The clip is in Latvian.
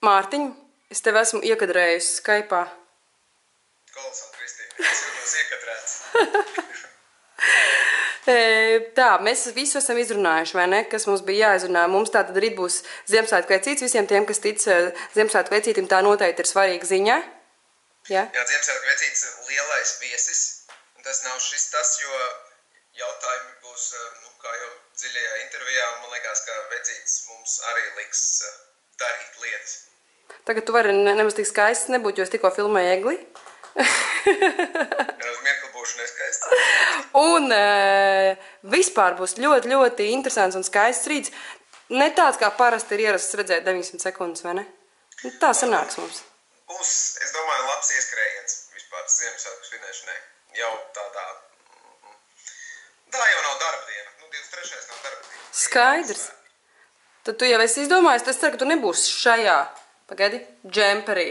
Mārtiņ, es tev esmu iekadrējusi Skype'ā. Kolosāli, Kristīna. Es jūtos iekadrēts. Tā, mēs visu esam izrunājuši, vai ne? Kas mums bija jāizrunā. Mums tātad rīt būs Ziemassvētku vecītis. Visiem tiem, kas tic Ziemassvētku vecītim, tā noteikti ir svarīga ziņa. Jā, Ziemassvētku vecītis lielais viesis. Un tas nav šis tas, jo jautājumi būs, kā jau dziļajā intervijā, un man liekas, ka vecītis mums arī liks darīt lietas. Tagad tu vari nemaz tik skaists nebūt, jo es tikko filmēju Egli. Uz mirkli būšu neskaists. Un vispār būs ļoti, ļoti interesants un skaists rīts. Ne tāds, kā parasti ir ierasts redzēt 90 sekundes, vai ne? Tā sanāks mums. Būs, es domāju, labs ieskrējiens vispār Ziemassvētku svinēšanai. Jau tādā... Tā jau nav darba diena. 23. nav darba diena. Skaidrs. Tad tu jau esi izdomājis, es ceru, ka tu nebūsi šajā, pagaidi, džemperī.